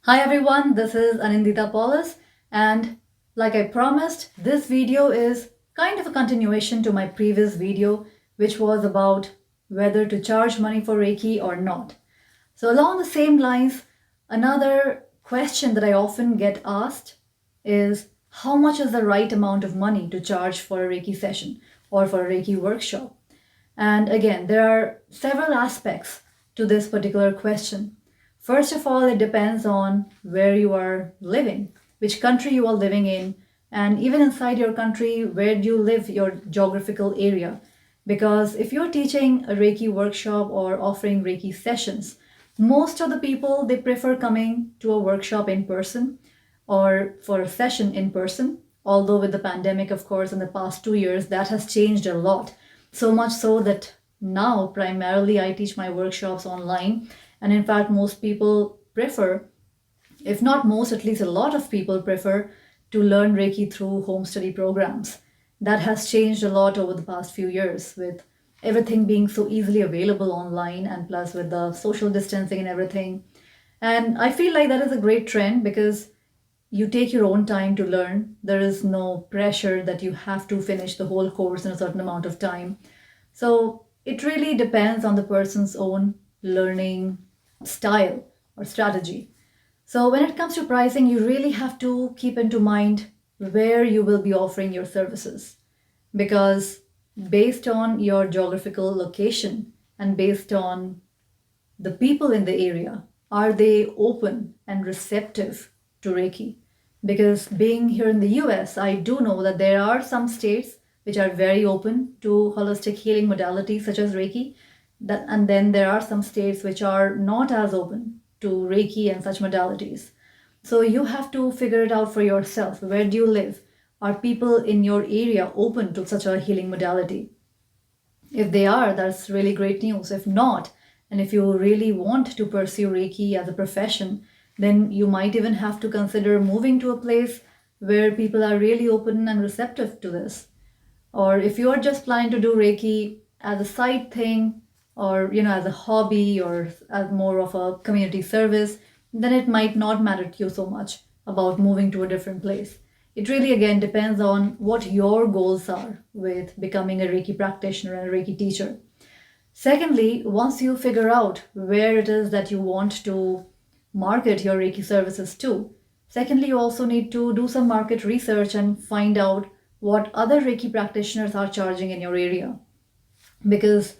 Hi everyone, this is Annindita Palaus, and like I promised, this video is kind of a continuation to my previous video, which was about whether to charge money for Reiki or not. So along the same lines, another question that I often get asked is how much is the right amount of money to charge for a Reiki session or for a Reiki workshop? And again, there are several aspects to this particular question. First of all, it depends on where you are living, which country you are living in, and even inside your country, where do you live, your geographical area. Because if you're teaching a Reiki workshop or offering Reiki sessions, most of the people they prefer coming to a workshop in person or for a session in person. Although with the pandemic, of course, in the past 2 years, that has changed a lot. So much so that now primarily I teach my workshops online. And in fact, most people prefer, if not most, at least a lot of people prefer to learn Reiki through home study programs. That has changed a lot over the past few years with everything being so easily available online and plus with the social distancing and everything. And I feel like that is a great trend because you take your own time to learn. There is no pressure that you have to finish the whole course in a certain amount of time. So it really depends on the person's own learning style or strategy. So when it comes to pricing, you really have to keep into mind where you will be offering your services because based on your geographical location and based on the people in the area, are they open and receptive to Reiki? Because being here in the US, I do know that there are some states which are very open to holistic healing modalities such as Reiki. And then there are some states which are not as open to Reiki and such modalities. So you have to figure it out for yourself. Where do you live? Are people in your area open to such a healing modality? If they are, that's really great news. If not, and if you really want to pursue Reiki as a profession, then you might even have to consider moving to a place where people are really open and receptive to this. Or if you are just planning to do Reiki as a side thing, or as a hobby or as more of a community service, then it might not matter to you so much about moving to a different place. It really again depends on what your goals are with becoming a Reiki practitioner and a Reiki teacher. Secondly, once you figure out where it is that you want to market your Reiki services to, secondly, you also need to do some market research and find out what other Reiki practitioners are charging in your area. Because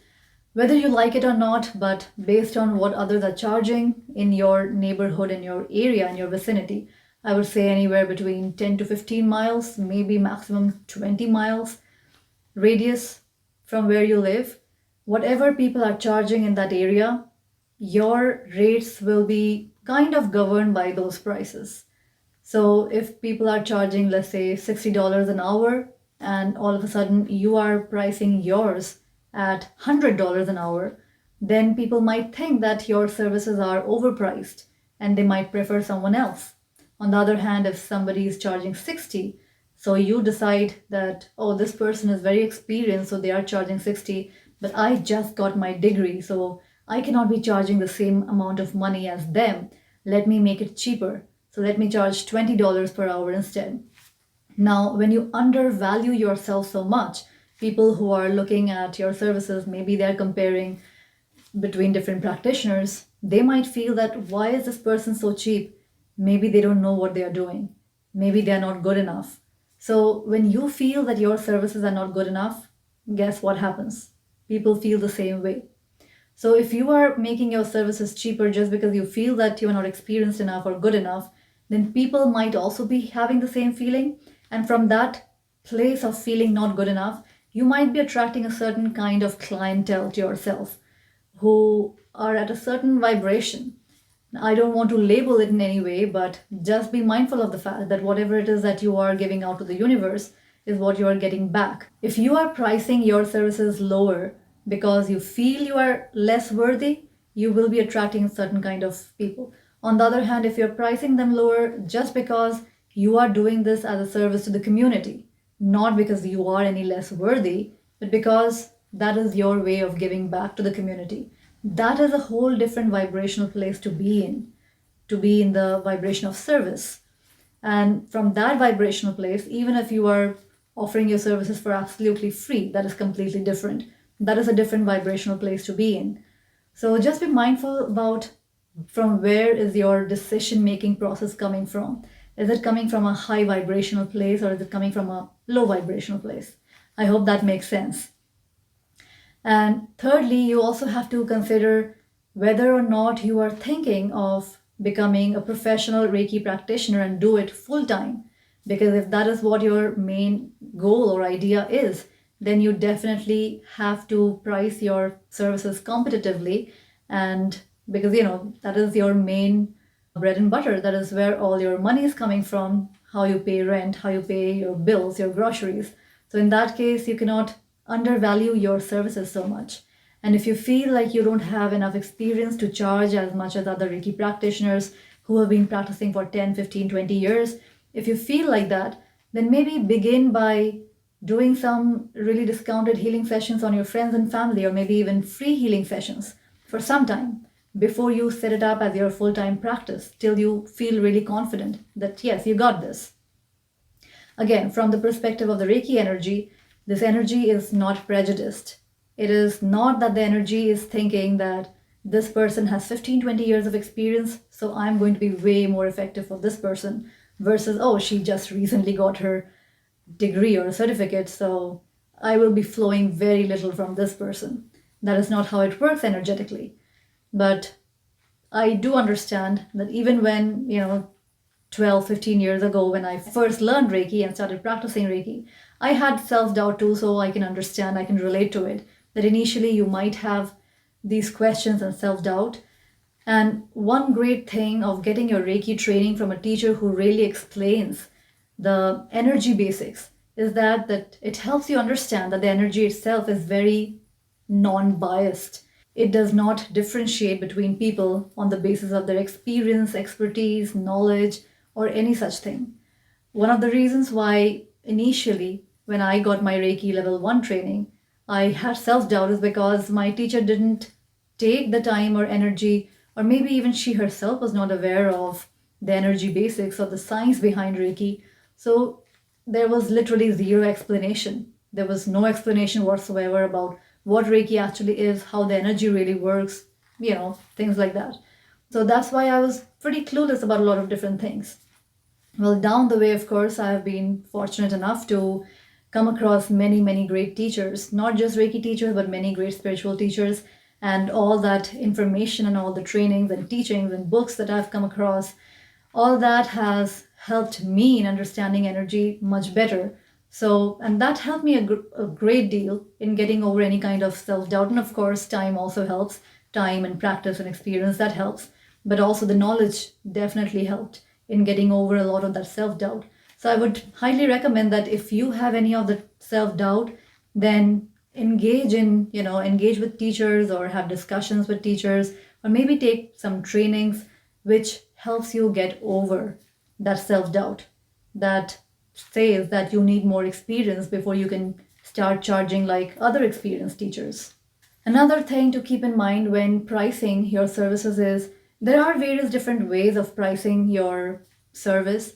whether you like it or not, but based on what others are charging in your neighborhood, in your area, in your vicinity, I would say anywhere between 10 to 15 miles, maybe maximum 20 miles radius from where you live, whatever people are charging in that area, your rates will be kind of governed by those prices. So if people are charging, let's say, $60 an hour, and all of a sudden you are pricing yours at $100 an hour, then people might think that your services are overpriced and they might prefer someone else. On the other hand, if somebody is charging 60, so you decide that, oh, this person is very experienced, so they are charging 60, but I just got my degree, so I cannot be charging the same amount of money as them. Let me make it cheaper. So let me charge $20 per hour instead. Now, when you undervalue yourself so much, people who are looking at your services, maybe they're comparing between different practitioners, they might feel that why is this person so cheap? Maybe they don't know what they are doing. Maybe they're not good enough. So when you feel that your services are not good enough, guess what happens? People feel the same way. So if you are making your services cheaper just because you feel that you are not experienced enough or good enough, then people might also be having the same feeling. And from that place of feeling not good enough, you might be attracting a certain kind of clientele to yourself who are at a certain vibration. I don't want to label it in any way, but just be mindful of the fact that whatever it is that you are giving out to the universe is what you are getting back. If you are pricing your services lower because you feel you are less worthy, you will be attracting a certain kind of people. On the other hand, if you're pricing them lower just because you are doing this as a service to the community, not because you are any less worthy, but because that is your way of giving back to the community, that is a whole different vibrational place to be in. to be in the vibration of service. And from that vibrational place, even if you are offering your services for absolutely free, that is completely different. That is a different vibrational place to be in. So just be mindful about from where is your decision making process coming from. Is it coming from a high vibrational place or is it coming from a low vibrational place? I hope that makes sense. And thirdly, you also have to consider whether or not you are thinking of becoming a professional Reiki practitioner and do it full time. Because if that is what your main goal or idea is, then you definitely have to price your services competitively. And because, that is your main bread and butter, that is where all your money is coming from, how you pay rent, how you pay your bills, your groceries. So in that case, you cannot undervalue your services so much. And if you feel like you don't have enough experience to charge as much as other Reiki practitioners who have been practicing for 10, 15, 20 years, if you feel like that, then maybe begin by doing some really discounted healing sessions on your friends and family, or maybe even free healing sessions for some time before you set it up as your full-time practice, till you feel really confident that yes, you got this. Again, from the perspective of the Reiki energy, this energy is not prejudiced. It is not that the energy is thinking that this person has 15, 20 years of experience, so I'm going to be way more effective for this person, versus, oh, she just recently got her degree or a certificate, so I will be flowing very little from this person. That is not how it works energetically. But I do understand that even when, 12, 15 years ago, when I first learned Reiki and started practicing Reiki, I had self-doubt too, so I can understand, I can relate to it, that initially you might have these questions and self-doubt. And one great thing of getting your Reiki training from a teacher who really explains the energy basics is that it helps you understand that the energy itself is very non-biased. It does not differentiate between people on the basis of their experience, expertise, knowledge, or any such thing. One of the reasons why initially, when I got my Reiki level 1 training, I had self-doubt is because my teacher didn't take the time or energy, or maybe even she herself was not aware of the energy basics or the science behind Reiki. So there was literally zero explanation. There was no explanation whatsoever about what Reiki actually is, how the energy really works, things like that. So that's why I was pretty clueless about a lot of different things. Well, down the way, of course, I have been fortunate enough to come across many, many great teachers, not just Reiki teachers, but many great spiritual teachers. And all that information and all the trainings and teachings and books that I've come across, all that has helped me in understanding energy much better. So, and that helped me a great deal in getting over any kind of self-doubt. And of course, time also helps. Time and practice and experience, that helps. But also the knowledge definitely helped in getting over a lot of that self-doubt. So I would highly recommend that if you have any of the self-doubt, then engage with teachers or have discussions with teachers, or maybe take some trainings which helps you get over that self-doubt, that says that you need more experience before you can start charging like other experienced teachers. Another thing to keep in mind when pricing your services is there are various different ways of pricing your service,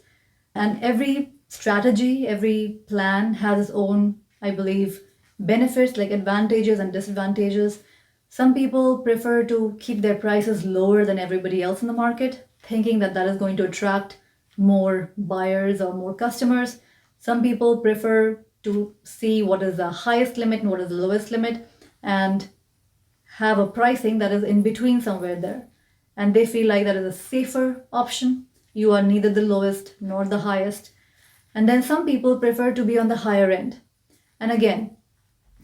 and every strategy, every plan has its own, I believe, benefits, like advantages and disadvantages. Some people prefer to keep their prices lower than everybody else in the market, thinking that that is going to attract more buyers or more customers. Some people prefer to see what is the highest limit and what is the lowest limit and have a pricing that is in between somewhere there. And they feel like that is a safer option. You are neither the lowest nor the highest. And then some people prefer to be on the higher end. And again,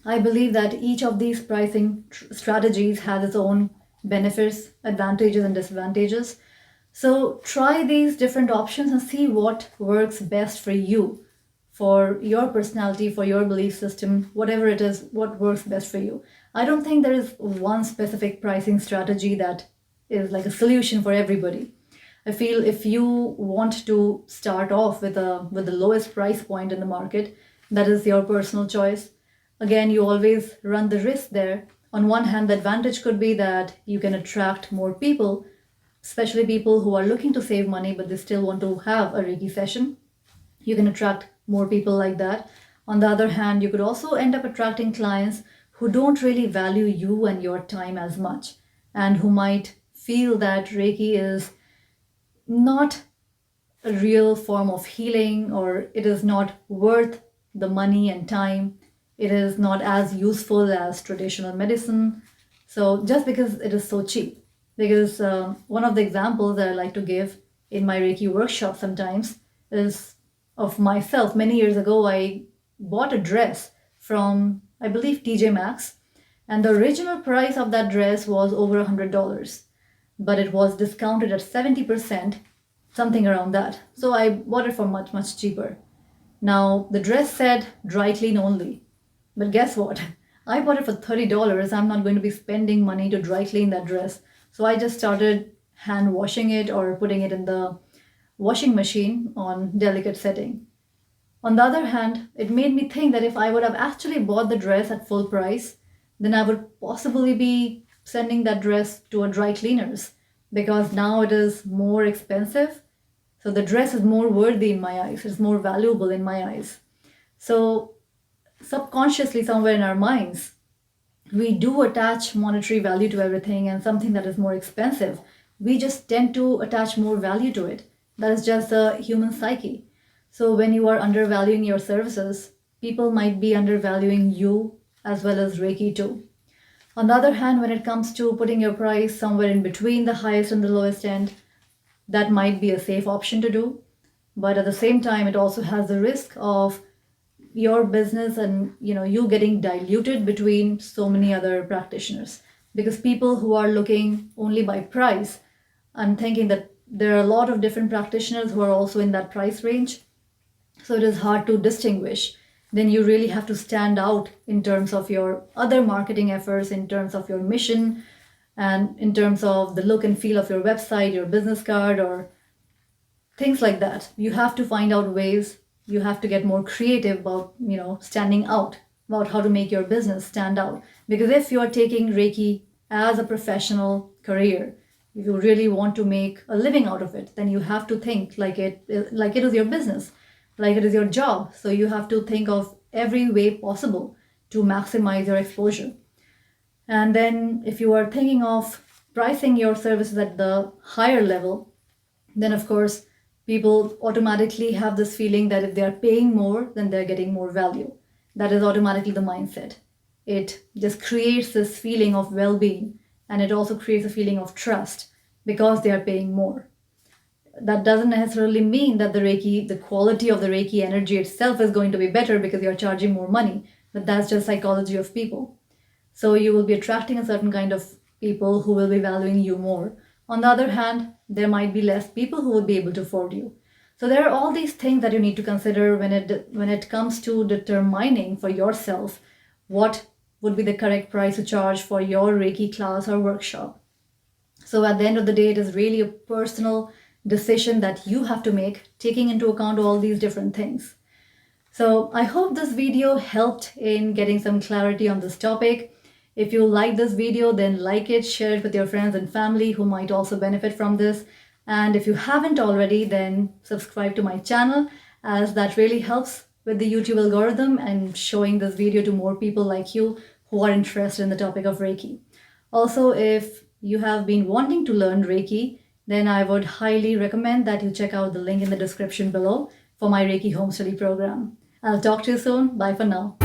I believe that each of these pricing strategies has its own benefits, advantages, and disadvantages. So try these different options and see what works best for you, for your personality, for your belief system, whatever it is, what works best for you. I don't think there is one specific pricing strategy that is like a solution for everybody. I feel if you want to start off with the lowest price point in the market, that is your personal choice. Again, you always run the risk there. On one hand, the advantage could be that you can attract more people especially people who are looking to save money but they still want to have a Reiki session. You can attract more people like that. On the other hand, you could also end up attracting clients who don't really value you and your time as much, and who might feel that Reiki is not a real form of healing, or it is not worth the money and time. It is not as useful as traditional medicine. So just because it is so cheap, because one of the examples that I like to give in my Reiki workshop sometimes is of myself. Many years ago, I bought a dress from, I believe, TJ Maxx, and the original price of that dress was over $100, but it was discounted at 70%, something around that. So I bought it for much, much cheaper. Now, the dress said dry clean only, but guess what? I bought it for $30. I'm not going to be spending money to dry clean that dress. So I just started hand washing it or putting it in the washing machine on delicate setting. On the other hand, it made me think that if I would have actually bought the dress at full price, then I would possibly be sending that dress to a dry cleaners, because now it is more expensive. So the dress is more worthy in my eyes, it's more valuable in my eyes. So subconsciously, somewhere in our minds, we do attach monetary value to everything, and something that is more expensive, we just tend to attach more value to it. That is just the human psyche. So when you are undervaluing your services, people might be undervaluing you as well as Reiki too. On the other hand, when it comes to putting your price somewhere in between the highest and the lowest end, that might be a safe option to do. But at the same time, it also has the risk of your business and you getting diluted between so many other practitioners, because people who are looking only by price, I'm thinking that there are a lot of different practitioners who are also in that price range, so it is hard to distinguish. Then you really have to stand out in terms of your other marketing efforts, in terms of your mission, and in terms of the look and feel of your website, your business card, or things like that. You have to find out ways, you have to get more creative about standing out, about how to make your business stand out. Because if you're taking Reiki as a professional career, if you really want to make a living out of it, then you have to think like it is your business, like it is your job. So you have to think of every way possible to maximize your exposure. And then if you are thinking of pricing your services at the higher level, then of course people automatically have this feeling that if they are paying more, then they're getting more value. That is automatically the mindset. It just creates this feeling of well-being, and it also creates a feeling of trust because they are paying more. That doesn't necessarily mean that the quality of the Reiki energy itself is going to be better because you're charging more money, but that's just psychology of people. So you will be attracting a certain kind of people who will be valuing you more. On the other hand, there might be less people who will be able to afford you. So there are all these things that you need to consider when it comes to determining for yourself what would be the correct price to charge for your Reiki class or workshop. So at the end of the day, it is really a personal decision that you have to make, taking into account all these different things. So I hope this video helped in getting some clarity on this topic. If you like this video, then like it, share it with your friends and family who might also benefit from this. And if you haven't already, then subscribe to my channel, as that really helps with the YouTube algorithm and showing this video to more people like you who are interested in the topic of Reiki. Also, if you have been wanting to learn Reiki, then I would highly recommend that you check out the link in the description below for my Reiki home study program. I'll talk to you soon. Bye for now.